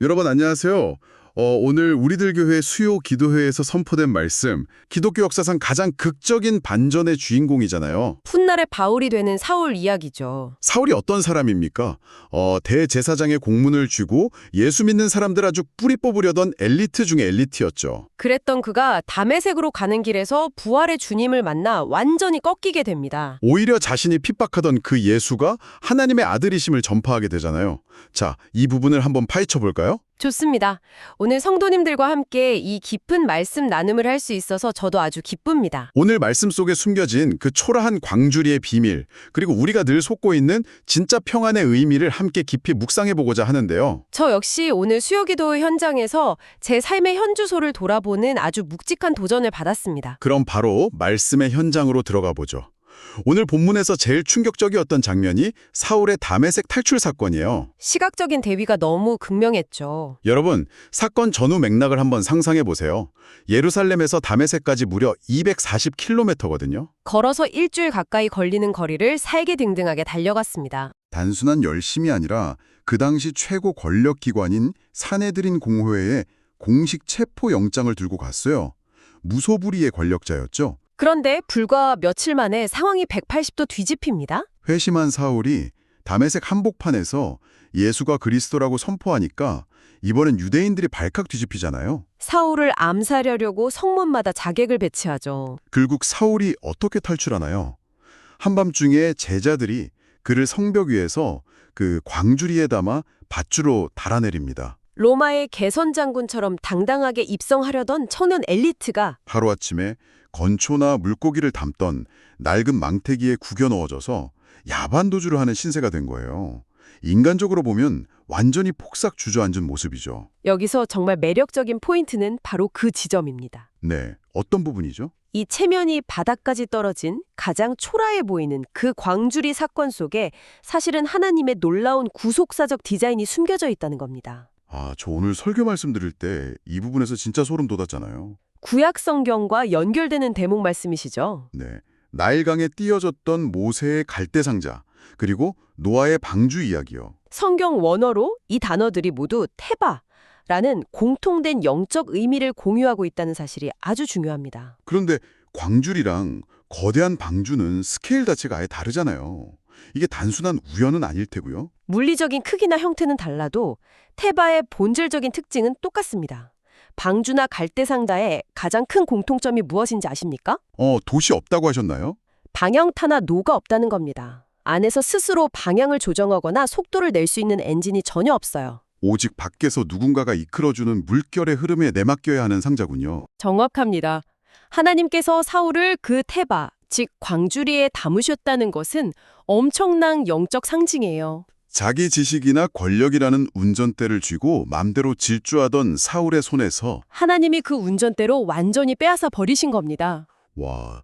여러분 안녕하세요. 오늘 우리들 교회 수요 기도회에서 선포된 말씀, 기독교 역사상 가장 극적인 반전의 주인공이잖아요. 훗날의 바울이 되는 사울 이야기죠. 사울이 어떤 사람입니까? 대제사장의 공문을 쥐고 예수 믿는 사람들 아주 뿌리 뽑으려던 엘리트 중에 엘리트였죠. 그랬던 그가 다메섹으로 가는 길에서 부활의 주님을 만나 완전히 꺾이게 됩니다. 오히려 자신이 핍박하던 그 예수가 하나님의 아들이심을 전파하게 되잖아요. 자, 이 부분을 한번 파헤쳐 볼까요? 좋습니다. 오늘 성도님들과 함께 이 깊은 말씀 나눔을 할 수 있어서 저도 아주 기쁩니다. 오늘 말씀 속에 숨겨진 그 초라한 광주리의 비밀, 그리고 우리가 늘 속고 있는 진짜 평안의 의미를 함께 깊이 묵상해보고자 하는데요. 저 역시 오늘 수요기도 현장에서 제 삶의 현주소를 돌아보는 아주 묵직한 도전을 받았습니다. 그럼 바로 말씀의 현장으로 들어가 보죠. 오늘 본문에서 제일 충격적이었던 장면이 사울의 다메섹 탈출 사건이에요. 시각적인 대비가 너무 극명했죠. 여러분, 사건 전후 맥락을 한번 상상해 보세요. 예루살렘에서 다메섹까지 무려 240km거든요. 걸어서 일주일 가까이 걸리는 거리를 살기등등하게 달려갔습니다. 단순한 열심이 아니라 그 당시 최고 권력기관인 사내드린 공회에 공식 체포 영장을 들고 갔어요. 무소불위의 권력자였죠. 그런데 불과 며칠 만에 상황이 180도 뒤집힙니다. 회심한 사울이 다메섹 한복판에서 예수가 그리스도라고 선포하니까 이번엔 유대인들이 발칵 뒤집히잖아요. 사울을 암살하려고 성문마다 자객을 배치하죠. 결국 사울이 어떻게 탈출하나요? 한밤중에 제자들이 그를 성벽 위에서 그 광주리에 담아 밧줄로 달아내립니다. 로마의 개선 장군처럼 당당하게 입성하려던 청년 엘리트가 하루아침에 건초나 물고기를 담던 낡은 망태기에 구겨 넣어져서 야반도주를 하는 신세가 된 거예요. 인간적으로 보면 완전히 폭삭 주저앉은 모습이죠. 여기서 정말 매력적인 포인트는 바로 그 지점입니다. 네, 어떤 부분이죠? 이 체면이 바닥까지 떨어진 가장 초라해 보이는 그 광주리 사건 속에 사실은 하나님의 놀라운 구속사적 디자인이 숨겨져 있다는 겁니다. 저 오늘 설교 말씀 들을 때 이 부분에서 진짜 소름 돋았잖아요. 구약 성경과 연결되는 대목 말씀이시죠? 네, 나일강에 띄어졌던 모세의 갈대상자, 그리고 노아의 방주 이야기요. 성경 원어로 이 단어들이 모두 테바라는 공통된 영적 의미를 공유하고 있다는 사실이 아주 중요합니다. 그런데 광주리랑 거대한 방주는 스케일 자체가 아예 다르잖아요. 이게 단순한 우연은 아닐 테고요. 물리적인 크기나 형태는 달라도 테바의 본질적인 특징은 똑같습니다. 방주나 갈대상자의 가장 큰 공통점이 무엇인지 아십니까? 도시 없다고 하셨나요? 방향타나 노가 없다는 겁니다. 안에서 스스로 방향을 조정하거나 속도를 낼 수 있는 엔진이 전혀 없어요. 오직 밖에서 누군가가 이끌어주는 물결의 흐름에 내맡겨야 하는 상자군요. 정확합니다. 하나님께서 사울을 그 테바, 즉 광주리에 담으셨다는 것은 엄청난 영적 상징이에요. 자기 지식이나 권력이라는 운전대를 쥐고 맘대로 질주하던 사울의 손에서 하나님이 그 운전대로 완전히 빼앗아 버리신 겁니다. 와,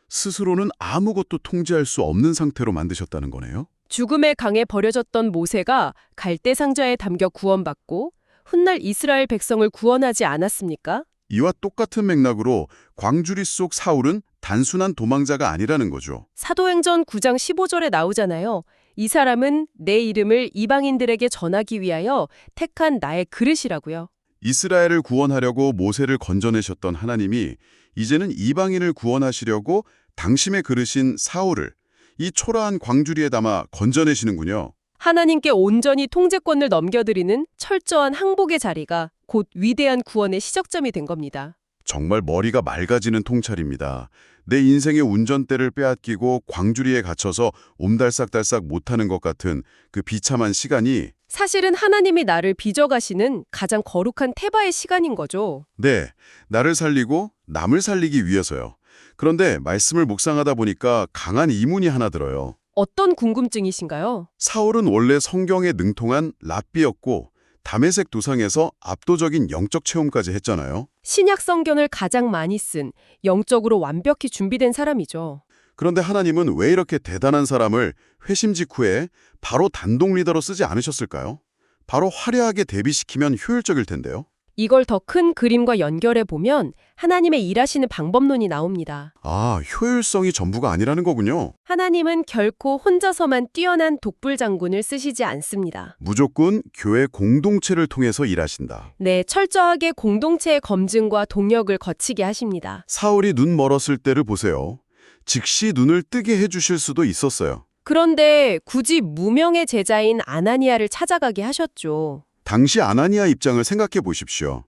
스스로는 아무것도 통제할 수 없는 상태로 만드셨다는 거네요. 죽음의 강에 버려졌던 모세가 갈대상자에 담겨 구원받고 훗날 이스라엘 백성을 구원하지 않았습니까? 이와 똑같은 맥락으로 광주리 속 사울은 단순한 도망자가 아니라는 거죠. 사도행전 9장 15절에 나오잖아요. 이 사람은 내 이름을 이방인들에게 전하기 위하여 택한 나의 그릇이라고요. 이스라엘을 구원하려고 모세를 건져내셨던 하나님이 이제는 이방인을 구원하시려고 당심의 그릇인 사울을 이 초라한 광주리에 담아 건져내시는군요. 하나님께 온전히 통제권을 넘겨드리는 철저한 항복의 자리가 곧 위대한 구원의 시작점이 된 겁니다. 정말 머리가 맑아지는 통찰입니다. 내 인생의 운전대를 빼앗기고 광주리에 갇혀서 옴달싹달싹 못하는 것 같은 그 비참한 시간이 사실은 하나님이 나를 빚어가시는 가장 거룩한 테바의 시간인 거죠. 네, 나를 살리고 남을 살리기 위해서요. 그런데 말씀을 묵상하다 보니까 강한 의문이 하나 들어요. 어떤 궁금증이신가요? 사울은 원래 성경에 능통한 랍비였고 다메섹 도상에서 압도적인 영적 체험까지 했잖아요. 신약 성경을 가장 많이 쓴 영적으로 완벽히 준비된 사람이죠. 그런데 하나님은 왜 이렇게 대단한 사람을 회심 직후에 바로 단독 리더로 쓰지 않으셨을까요? 바로 화려하게 대비시키면 효율적일 텐데요. 이걸 더 큰 그림과 연결해 보면 하나님의 일하시는 방법론이 나옵니다. 아, 효율성이 전부가 아니라는 거군요. 하나님은 결코 혼자서만 뛰어난 독불 장군을 쓰시지 않습니다. 무조건 교회 공동체를 통해서 일하신다. 네, 철저하게 공동체의 검증과 동력을 거치게 하십니다. 사울이 눈 멀었을 때를 보세요. 즉시 눈을 뜨게 해주실 수도 있었어요. 그런데 굳이 무명의 제자인 아나니아를 찾아가게 하셨죠. 당시 아나니아 입장을 생각해 보십시오.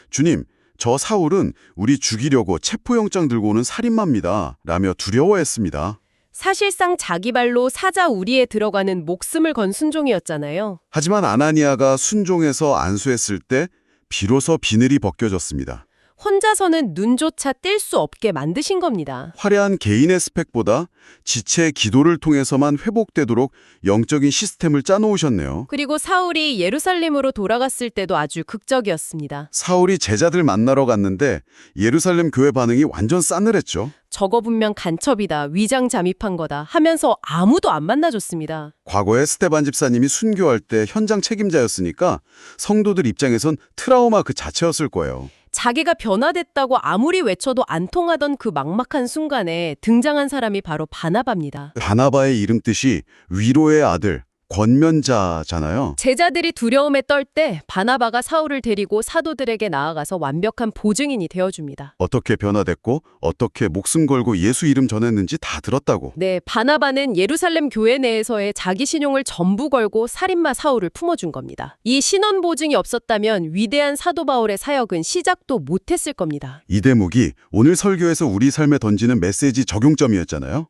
주님, 저 사울은 우리 죽이려고 체포영장 들고 오는 살인마입니다. 라며 두려워했습니다. 사실상 자기 발로 사자 우리에 들어가는 목숨을 건 순종이었잖아요. 하지만 아나니아가 순종해서 안수했을 때 비로소 비늘이 벗겨졌습니다. 혼자서는 눈조차 뗄 수 없게 만드신 겁니다. 화려한 개인의 스펙보다 지체의 기도를 통해서만 회복되도록 영적인 시스템을 짜놓으셨네요. 그리고 사울이 예루살렘으로 돌아갔을 때도 아주 극적이었습니다. 사울이 제자들 만나러 갔는데 예루살렘 교회 반응이 완전 싸늘했죠. 저거 분명 간첩이다, 위장 잠입한 거다 하면서 아무도 안 만나줬습니다. 과거에 스테반 집사님이 순교할 때 현장 책임자였으니까 성도들 입장에선 트라우마 그 자체였을 거예요. 자기가 변화됐다고 아무리 외쳐도 안 통하던 그 막막한 순간에 등장한 사람이 바로 바나바입니다. 바나바의 이름 뜻이 위로의 아들, 권면자잖아요. 제자들이 두려움에 떨 때 바나바가 사울을 데리고 사도들에게 나아가서 완벽한 보증인이 되어줍니다. 어떻게 변화됐고 어떻게 목숨 걸고 예수 이름 전했는지 다 들었다고. 네, 바나바는 예루살렘 교회 내에서의 자기 신용을 전부 걸고 살인마 사울을 품어준 겁니다. 이 신원 보증이 없었다면 위대한 사도 바울의 사역은 시작도 못했을 겁니다. 이 대목이 오늘 설교에서 우리 삶에 던지는 메시지 적용점이었잖아요.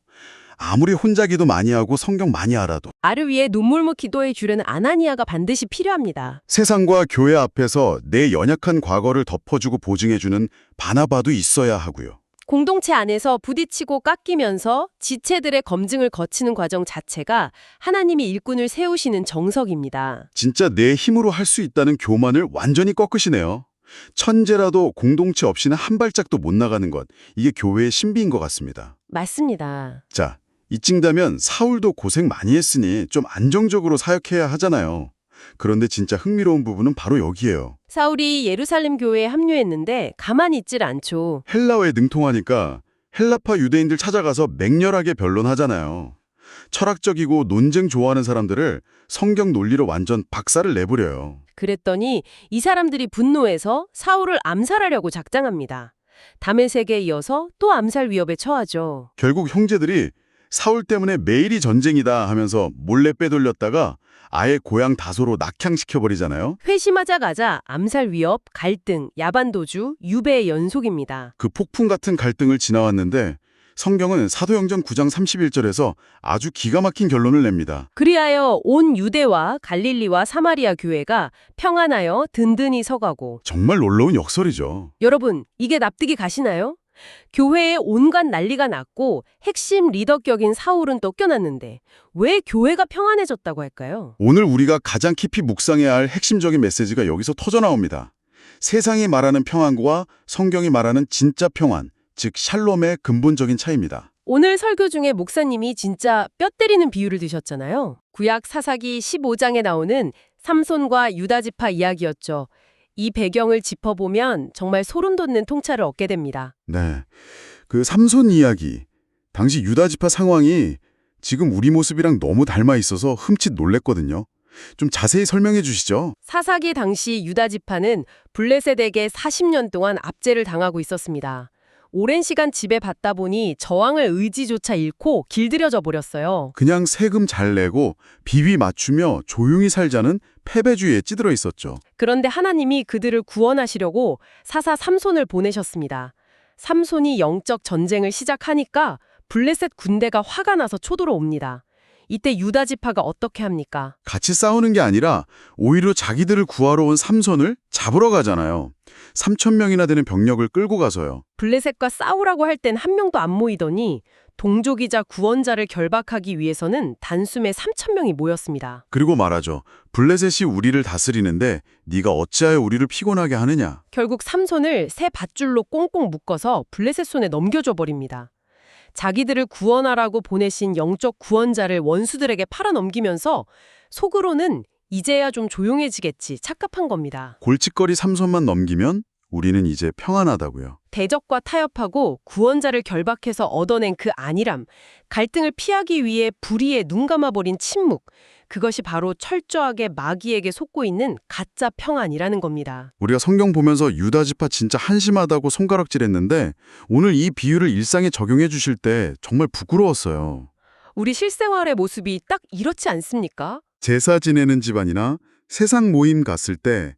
아무리 혼자 기도 많이 하고 성경 많이 알아도 나를 위해 눈물무 기도해 주려는 아나니아가 반드시 필요합니다. 세상과 교회 앞에서 내 연약한 과거를 덮어주고 보증해주는 바나바도 있어야 하고요. 공동체 안에서 부딪히고 깎이면서 지체들의 검증을 거치는 과정 자체가 하나님이 일꾼을 세우시는 정석입니다. 진짜 내 힘으로 할 수 있다는 교만을 완전히 꺾으시네요. 천재라도 공동체 없이는 한 발짝도 못 나가는 것, 이게 교회의 신비인 것 같습니다. 맞습니다. 자, 이쯤다면 사울도 고생 많이 했으니 좀 안정적으로 사역해야 하잖아요. 그런데 진짜 흥미로운 부분은 바로 여기예요. 사울이 예루살렘 교회에 합류했는데 가만히 있질 않죠. 헬라어에 능통하니까 헬라파 유대인들 찾아가서 맹렬하게 변론하잖아요. 철학적이고 논쟁 좋아하는 사람들을 성경 논리로 완전 박살을 내버려요. 그랬더니 이 사람들이 분노해서 사울을 암살하려고 작정합니다. 다메섹에 이어서 또 암살 위협에 처하죠. 결국 형제들이 사울 때문에 매일이 전쟁이다 하면서 몰래 빼돌렸다가 아예 고향 다소로 낙향시켜버리잖아요. 회심하자마자 암살 위협, 갈등, 야반도주, 유배의 연속입니다. 그 폭풍 같은 갈등을 지나왔는데 성경은 사도행전 9장 31절에서 아주 기가 막힌 결론을 냅니다. 그리하여 온 유대와 갈릴리와 사마리아 교회가 평안하여 든든히 서가고. 정말 놀라운 역설이죠. 여러분, 이게 납득이 가시나요? 교회에 온갖 난리가 났고 핵심 리더격인 사울은 쫓겨났는데 왜 교회가 평안해졌다고 할까요? 오늘 우리가 가장 깊이 묵상해야 할 핵심적인 메시지가 여기서 터져나옵니다. 세상이 말하는 평안과 성경이 말하는 진짜 평안, 즉 샬롬의 근본적인 차이입니다. 오늘 설교 중에 목사님이 진짜 뼈 때리는 비유를 드셨잖아요. 구약 사사기 15장에 나오는 삼손과 유다지파 이야기였죠. 이 배경을 짚어보면 정말 소름 돋는 통찰을 얻게 됩니다. 네, 그 삼손 이야기, 당시 유다지파 상황이 지금 우리 모습이랑 너무 닮아 있어서 흠칫 놀랬거든요. 좀 자세히 설명해 주시죠. 사사기 당시 유다지파는 블레셋에게 40년 동안 압제를 당하고 있었습니다. 오랜 시간 지배받다 보니 저항을 의지조차 잃고 길들여져 버렸어요. 그냥 세금 잘 내고 비위 맞추며 조용히 살자는 패배주의에 찌들어 있었죠. 그런데 하나님이 그들을 구원하시려고 사사 삼손을 보내셨습니다. 삼손이 영적 전쟁을 시작하니까 블레셋 군대가 화가 나서 초도로 옵니다. 이때 유다 지파가 어떻게 합니까? 같이 싸우는 게 아니라 오히려 자기들을 구하러 온 삼손을 잡으러 가잖아요. 3,000명이나 되는 병력을 끌고 가서요. 블레셋과 싸우라고 할 땐 한 명도 안 모이더니 동족이자 구원자를 결박하기 위해서는 단숨에 3,000명이 모였습니다. 그리고 말하죠. 블레셋이 우리를 다스리는데 네가 어찌하여 우리를 피곤하게 하느냐. 결국 삼손을 새 밧줄로 꽁꽁 묶어서 블레셋 손에 넘겨줘 버립니다. 자기들을 구원하라고 보내신 영적 구원자를 원수들에게 팔아넘기면서 속으로는 이제야 좀 조용해지겠지 착각한 겁니다. 골칫거리 삼손만 넘기면 우리는 이제 평안하다고요. 대적과 타협하고 구원자를 결박해서 얻어낸 그 안일함, 갈등을 피하기 위해 불의에 눈 감아버린 침묵, 그것이 바로 철저하게 마귀에게 속고 있는 가짜 평안이라는 겁니다. 우리가 성경 보면서 유다 지파 진짜 한심하다고 손가락질했는데 오늘 이 비유를 일상에 적용해 주실 때 정말 부끄러웠어요. 우리 실생활의 모습이 딱 이렇지 않습니까? 제사 지내는 집안이나 세상 모임 갔을 때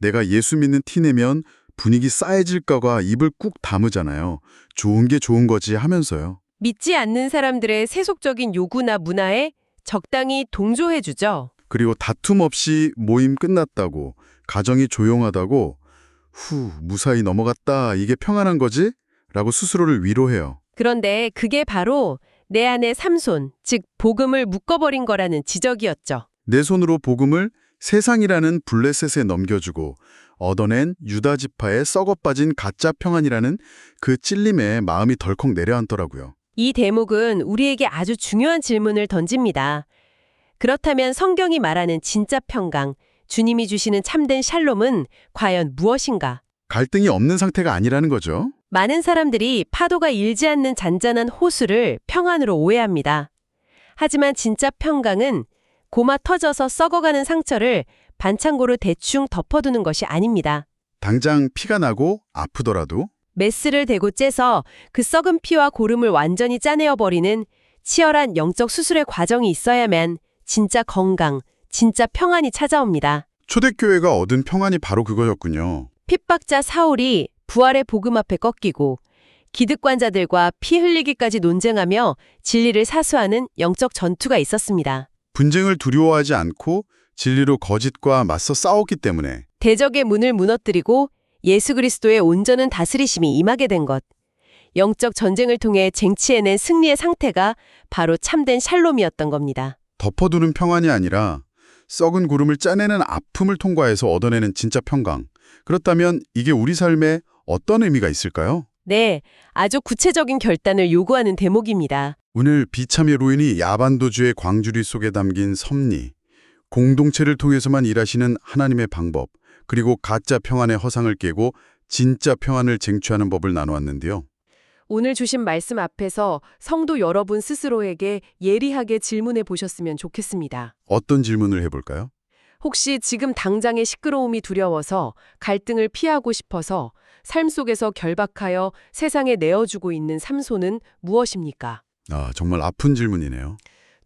내가 예수 믿는 티 내면 분위기 싸해질까봐 입을 꾹 다무잖아요. 좋은 게 좋은 거지 하면서요. 믿지 않는 사람들의 세속적인 요구나 문화에 적당히 동조해주죠. 그리고 다툼 없이 모임 끝났다고, 가정이 조용하다고, 무사히 넘어갔다, 이게 평안한 거지? 라고 스스로를 위로해요. 그런데 그게 바로 내 안의 삼손, 즉 복음을 묶어버린 거라는 지적이었죠. 내 손으로 복음을 세상이라는 블레셋에 넘겨주고 얻어낸 유다 지파의 썩어빠진 가짜 평안이라는 그 찔림에 마음이 덜컥 내려앉더라고요. 이 대목은 우리에게 아주 중요한 질문을 던집니다. 그렇다면 성경이 말하는 진짜 평강, 주님이 주시는 참된 샬롬은 과연 무엇인가? 갈등이 없는 상태가 아니라는 거죠. 많은 사람들이 파도가 일지 않는 잔잔한 호수를 평안으로 오해합니다. 하지만 진짜 평강은 고마 터져서 썩어가는 상처를 반창고로 대충 덮어두는 것이 아닙니다. 당장 피가 나고 아프더라도 메스를 대고 째서 그 썩은 피와 고름을 완전히 짜내어버리는 치열한 영적 수술의 과정이 있어야만 진짜 건강, 진짜 평안이 찾아옵니다. 초대교회가 얻은 평안이 바로 그거였군요. 핍박자 사울이 부활의 복음 앞에 꺾이고 기득권자들과 피 흘리기까지 논쟁하며 진리를 사수하는 영적 전투가 있었습니다. 분쟁을 두려워하지 않고 진리로 거짓과 맞서 싸웠기 때문에 대적의 문을 무너뜨리고 예수 그리스도의 온전한 다스리심이 임하게 된 것. 영적 전쟁을 통해 쟁취해낸 승리의 상태가 바로 참된 샬롬이었던 겁니다. 덮어두는 평안이 아니라 썩은 구름을 짜내는 아픔을 통과해서 얻어내는 진짜 평강. 그렇다면 이게 우리 삶에 어떤 의미가 있을까요? 네, 아주 구체적인 결단을 요구하는 대목입니다. 오늘 비참의 로인이 야반도주의 광주리 속에 담긴 섭리, 공동체를 통해서만 일하시는 하나님의 방법, 그리고 가짜 평안의 허상을 깨고 진짜 평안을 쟁취하는 법을 나누었는데요. 오늘 주신 말씀 앞에서 성도 여러분 스스로에게 예리하게 질문해 보셨으면 좋겠습니다. 어떤 질문을 해볼까요? 혹시 지금 당장의 시끄러움이 두려워서 갈등을 피하고 싶어서 삶 속에서 결박하여 세상에 내어주고 있는 삼손은 무엇입니까? 정말 아픈 질문이네요.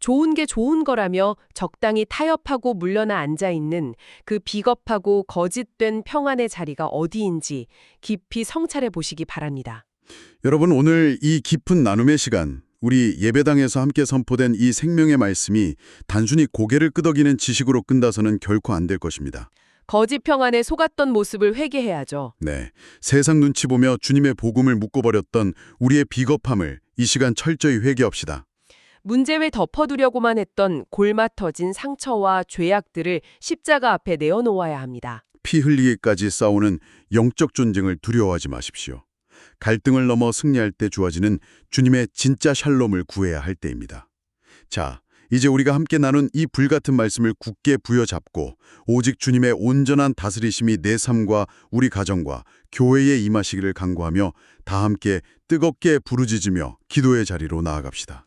좋은 게 좋은 거라며 적당히 타협하고 물러나 앉아있는 그 비겁하고 거짓된 평안의 자리가 어디인지 깊이 성찰해 보시기 바랍니다. 여러분, 오늘 이 깊은 나눔의 시간, 우리 예배당에서 함께 선포된 이 생명의 말씀이 단순히 고개를 끄덕이는 지식으로 끝나서는 결코 안 될 것입니다. 거짓 평안에 속았던 모습을 회개해야죠. 네, 세상 눈치 보며 주님의 복음을 묶어버렸던 우리의 비겁함을 이 시간 철저히 회개합시다. 문제를 덮어두려고만 했던 골마 터진 상처와 죄악들을 십자가 앞에 내어놓아야 합니다. 피 흘리기까지 싸우는 영적 전쟁을 두려워하지 마십시오. 갈등을 넘어 승리할 때 주어지는 주님의 진짜 샬롬을 구해야 할 때입니다. 자, 이제 우리가 함께 나눈 이 불같은 말씀을 굳게 부여잡고 오직 주님의 온전한 다스리심이 내 삶과 우리 가정과 교회에 임하시기를 간구하며 다 함께 뜨겁게 부르짖으며 기도의 자리로 나아갑시다.